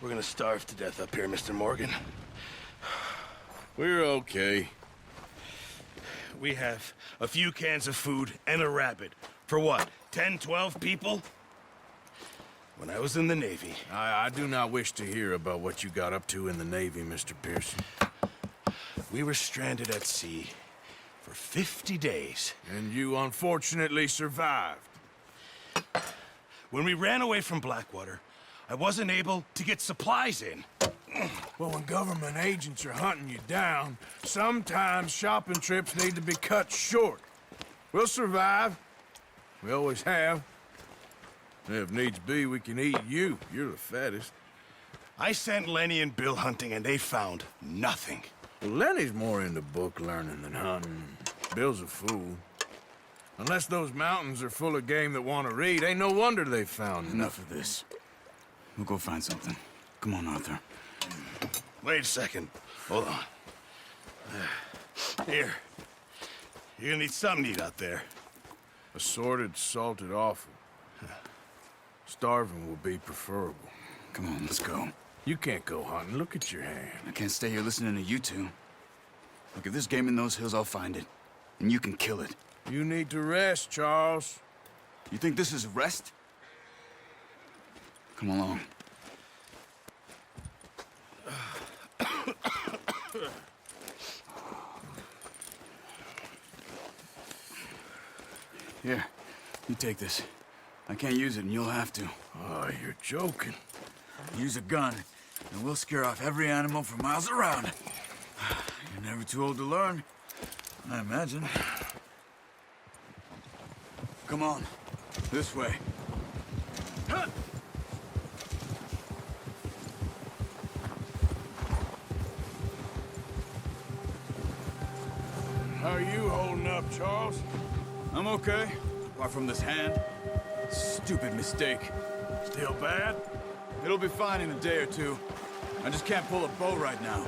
We're gonna starve to death up here, Mr. Morgan. We're okay. We have a few cans of food and a rabbit. For what, 10, 12 people? When I was in the Navy... I do not wish to hear about what you got up to in the Navy, Mr. Pearson. We were stranded at sea for 50 days. And you unfortunately survived. When we ran away from Blackwater, I wasn't able to get supplies in. Well, when government agents are hunting you down, sometimes shopping trips need to be cut short. We'll survive. We always have. If needs be, we can eat you. You're the fattest. I sent Lenny and Bill hunting, and they found nothing. Well, Lenny's more into book learning than hunting. Bill's a fool. Unless those mountains are full of game that want to read, ain't no wonder they found Enough of this. We'll go find something. Come on, Arthur. Wait a second. Hold on. Here. You're gonna need something to eat out there. Assorted, salted offal. Starving will be preferable. Come on, let's go. You can't go hunting. Look at your hand. I can't stay here listening to you two. Look, if there's game in those hills, I'll find it. And you can kill it. You need to rest, Charles. You think this is rest? Come along. Here, you take this. I can't use it, and you'll have to. Oh, you're joking. Use a gun, and we'll scare off every animal for miles around. You're never too old to learn, I imagine. Come on, this way. How are you holding up, Charles? I'm okay, apart from this hand. Stupid mistake. Still bad? It'll be fine in a day or two. I just can't pull a bow right now.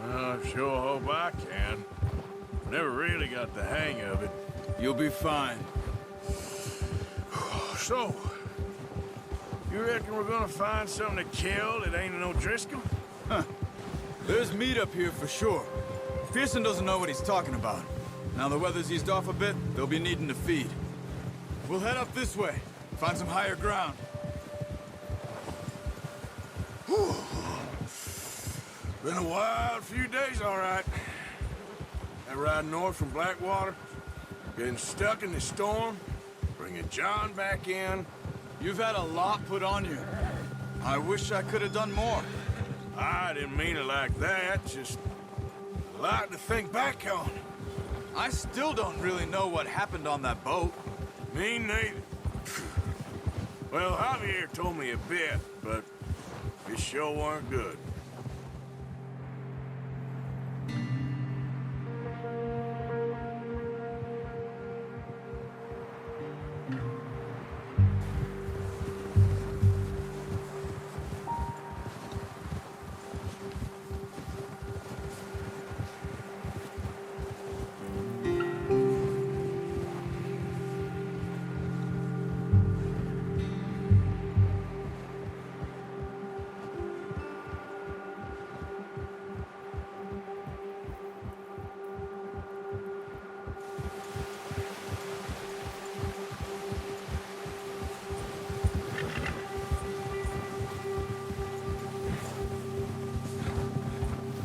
I sure hope I can. Never really got the hang of it. You'll be fine. So, you reckon we're gonna find something to kill that ain't no Driscoll? Huh. There's meat up here for sure. Pearson doesn't know what he's talking about. Now the weather's eased off a bit, they'll be needing to feed. We'll head up this way, find some higher ground. Whew. Been a wild few days, all right. That ride north from Blackwater, getting stuck in the storm, bringing John back in. You've had a lot put on you. I wish I could have done more. I didn't mean it like that, just a lot to think back on. I still don't really know what happened on that boat. Me neither. Well, Javier told me a bit, but it sure weren't good.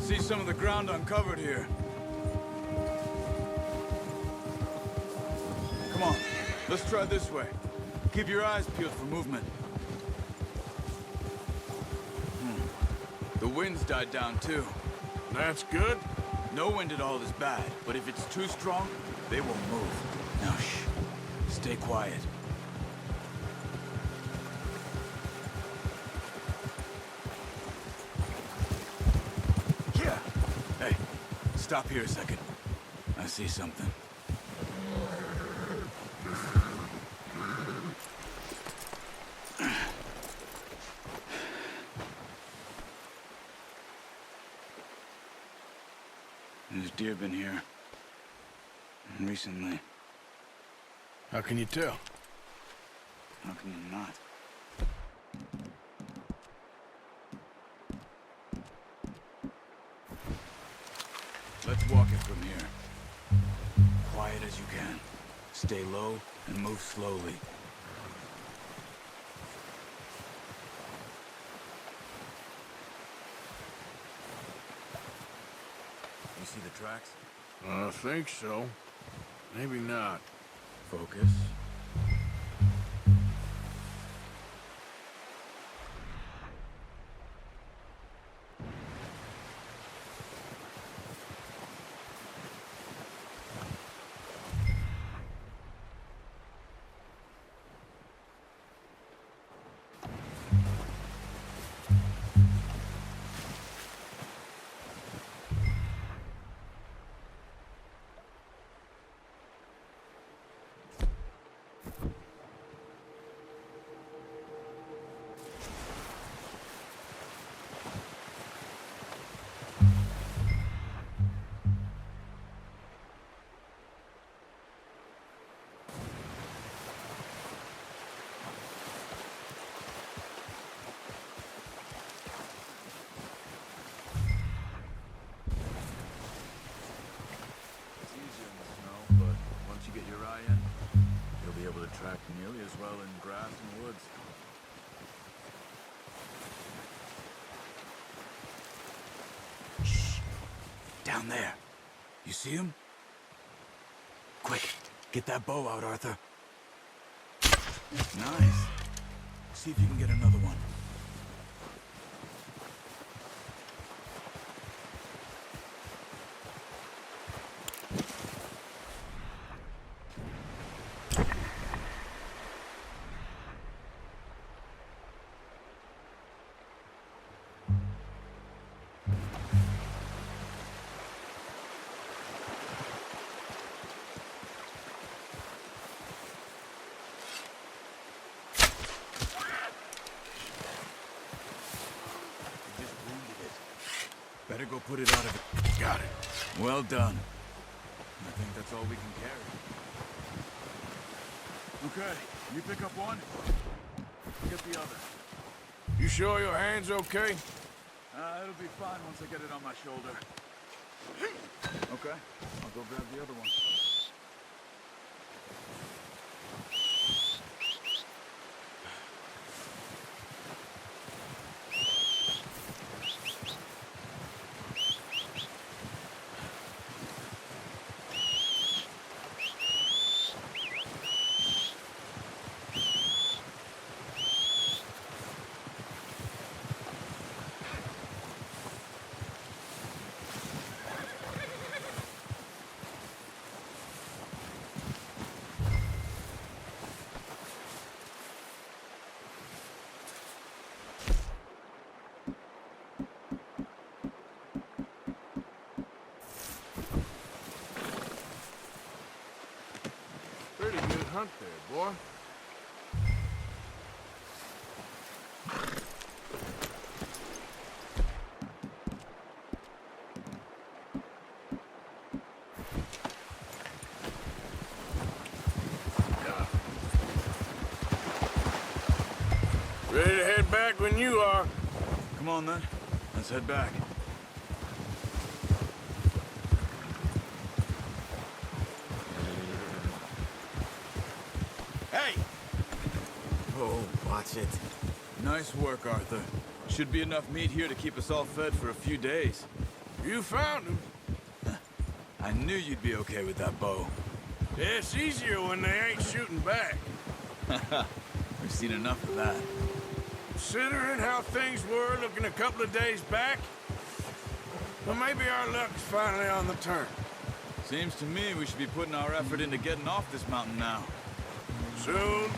See some of the ground uncovered here. Come on, let's try this way. Keep your eyes peeled for movement. The wind's died down too. That's good. No wind at all is bad, but if it's too strong, they won't move. Now shh, stay quiet. Hey, stop here a second. I see something. There's deer been here. Recently. How can you tell? How can you not? Let's walk it from here. Quiet as you can. Stay low and move slowly. You see the tracks? I think so. Maybe not. Focus. Track nearly as well in grass and woods. Shh! Down there. You see him? Quick, get that bow out, Arthur. Nice. See if you can get another one. Better go put it out of it. Got it. Well done. I think that's all we can carry. Okay, you pick up one. Get the other. You sure your hand's okay? It'll be fine once I get it on my shoulder. Okay, I'll go grab the other one. Pretty good hunt there, boy. Ready to head back when you are. Come on then, let's head back. Hey! Oh, watch it. Nice work, Arthur. Should be enough meat here to keep us all fed for a few days. You found him. I knew you'd be okay with that bow. Yeah, it's easier when they ain't shooting back. We've seen enough of that. Considering how things were looking a couple of days back, well, maybe our luck's finally on the turn. Seems to me we should be putting our effort into getting off this mountain now. Soon.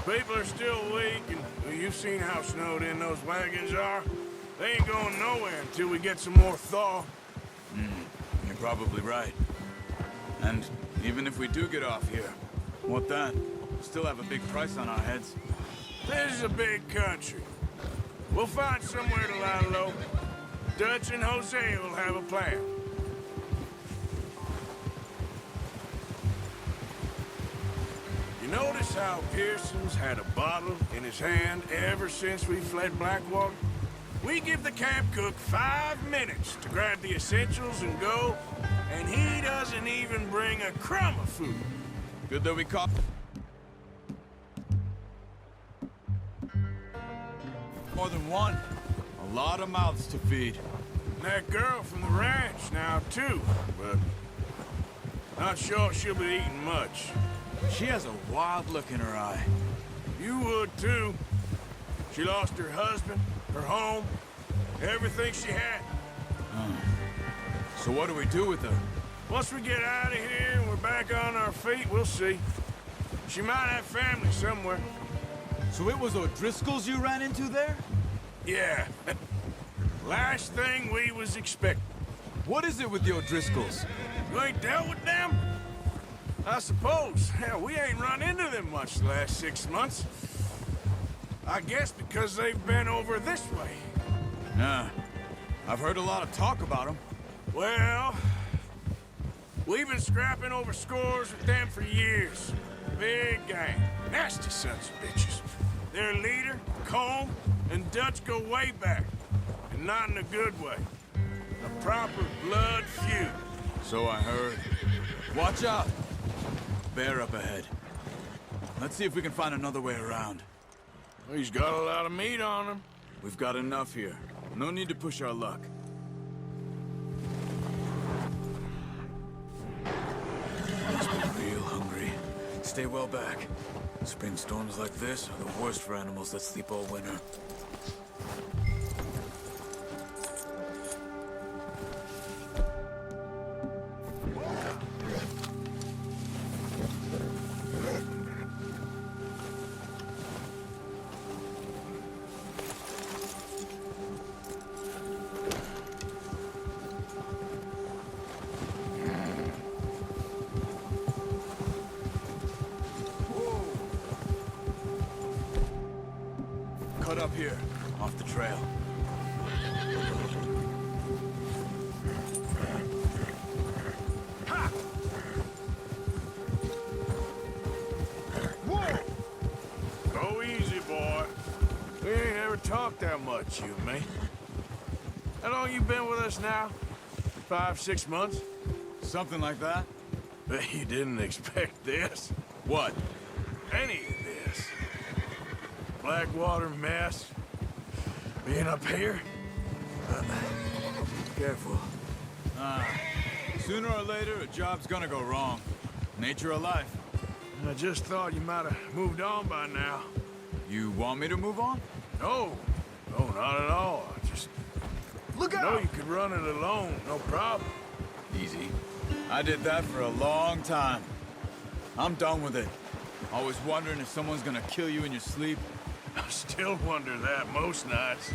People are still weak, and well, you've seen how snowed in those wagons are. They ain't going nowhere until we get some more thaw. You're probably right. And even if we do get off here, what then? We'll still have a big price on our heads. This is a big country. We'll find somewhere to lie low. Dutch and Jose will have a plan. You notice how Pearson's had a bottle in his hand ever since we fled Blackwater? We give the camp cook 5 minutes to grab the essentials and go, and he doesn't even bring a crumb of food. Good that we caught... More than one. A lot of mouths to feed. And that girl from the ranch now, too, but not sure she'll be eating much. She has a wild look in her eye. You would, too. She lost her husband, her home, everything she had. So what do we do with her? Once we get out of here and we're back on our feet, we'll see. She might have family somewhere. So it was O'Driscoll's you ran into there? Yeah. Last thing we was expecting. What is it with the O'Driscolls? You ain't dealt with them? I suppose. Hell, we ain't run into them much the last 6 months. I guess because they've been over this way. Nah. I've heard a lot of talk about them. Well, we've been scrapping over scores with them for years. Big gang. Nasty sons of bitches. Their leader, Combe, and Dutch go way back. And not in a good way. A proper blood feud. So I heard. Watch out! Bear up ahead. Let's see if we can find another way around. He's got a lot of meat on him. We've got enough here. No need to push our luck. Must be real hungry. Stay well back. Spring storms like this are the worst for animals that sleep all winter. Cut up here, off the trail. Ha! Whoa! Go easy, boy. We ain't ever talked that much, you and me. How long you been with us now? 5, 6 months? Something like that? Bet you didn't expect this. What? Any of this. Blackwater mess. Being up here. Careful. Sooner or later, a job's gonna go wrong. Nature of life. I just thought you might have moved on by now. You want me to move on? No. No, not at all. I just Look know you could run it alone, no problem. Easy. I did that for a long time. I'm done with it. Always wondering if someone's gonna kill you in your sleep. I still wonder that most nights.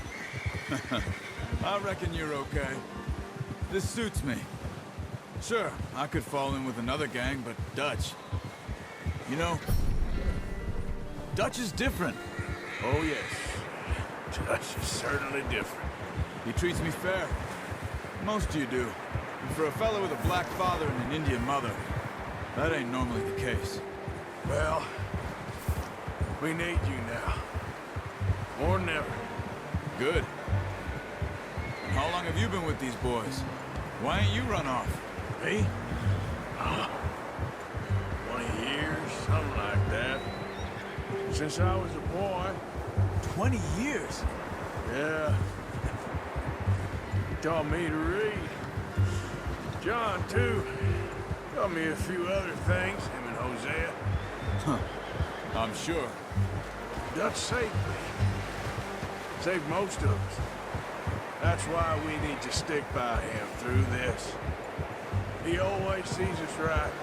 I reckon you're okay. This suits me. Sure, I could fall in with another gang, but Dutch... You know, Dutch is different. Oh, yes. Dutch is certainly different. He treats me fair. Most of you do. And for a fellow with a black father and an Indian mother, that ain't normally the case. Well, we need you now. More than ever. Good. And how long have you been with these boys? Why ain't you run off? Me? 20 years, something like that. Since I was a boy. 20 years? Yeah. He taught me to read. John, too. Taught me a few other things, him and Hosea. Huh. I'm sure. Dutch saved me. Saved most of us. That's why we need to stick by him through this. He always sees us right.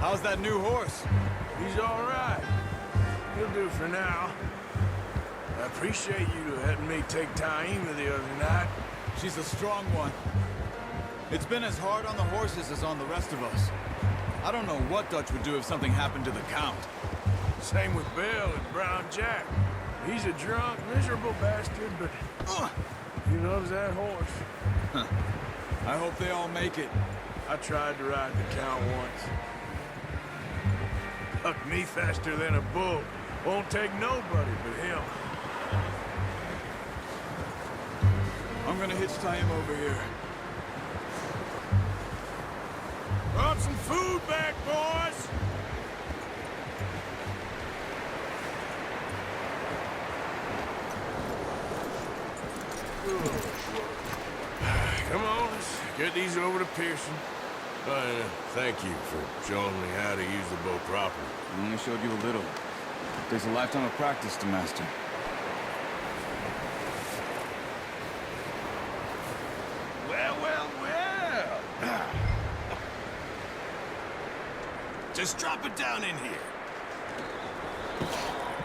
How's that new horse? He's all right. He'll do for now. I appreciate you letting me take Taima the other night. She's a strong one. It's been as hard on the horses as on the rest of us. I don't know what Dutch would do if something happened to the Count. Same with Bill and Brown Jack. He's a drunk, miserable bastard, but he loves that horse. I hope they all make it. I tried to ride the Count once. Buck me faster than a bull. Won't take nobody but him. I'm gonna hitch tie him over here. Brought some food back, boys! Come on, let's get these over to Pearson. Thank you for showing me how to use the bow properly. I only showed you a little. It takes a lifetime of practice to master. Well, well, well. Just drop it down in here.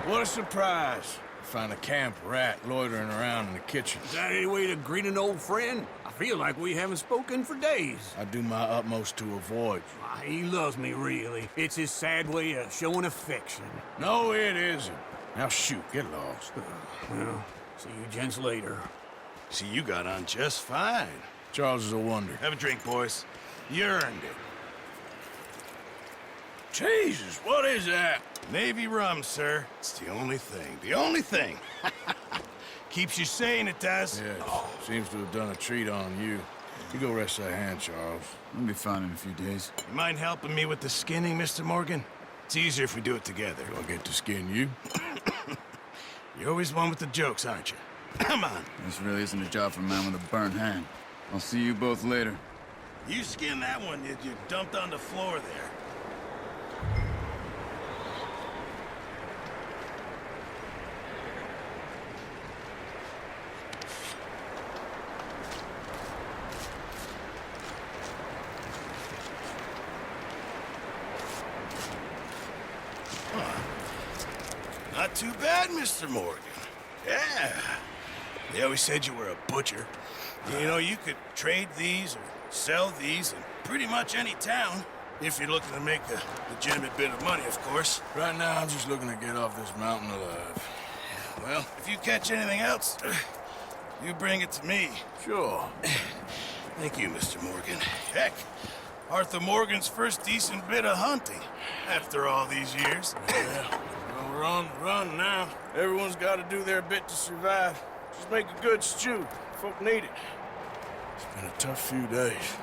What a surprise. Find a camp rat loitering around in the kitchen. Is that any way to greet an old friend? I feel like we haven't spoken for days. I do my utmost to avoid you. Ah, he loves me, really. It's his sad way of showing affection. No, it isn't. Now shoot, get lost. Well, see you gents later. See, you got on just fine. Charles is a wonder. Have a drink, boys. You earned it. Jesus, what is that? Navy rum, sir. It's the only thing. The only thing. Keeps you sane, it does. Yes, seems to have done a treat on you. You go rest that hand, Charles. I'll be fine in a few days. You mind helping me with the skinning, Mr. Morgan? It's easier if we do it together. Do I get to skin you? You're always one with the jokes, aren't you? Come on. This really isn't a job for a man with a burnt hand. I'll see you both later. You skin that one you dumped on the floor there. Not too bad, Mr. Morgan. Yeah. They always said you were a butcher. You know, you could trade these or sell these in pretty much any town. If you're looking to make a legitimate bit of money, of course. Right now, I'm just looking to get off this mountain alive. Well, if you catch anything else, you bring it to me. Sure. Thank you, Mr. Morgan. Heck, Arthur Morgan's first decent bit of hunting after all these years. Yeah. Well, run now. Everyone's got to do their bit to survive. Just make a good stew. Folk need it. It's been a tough few days.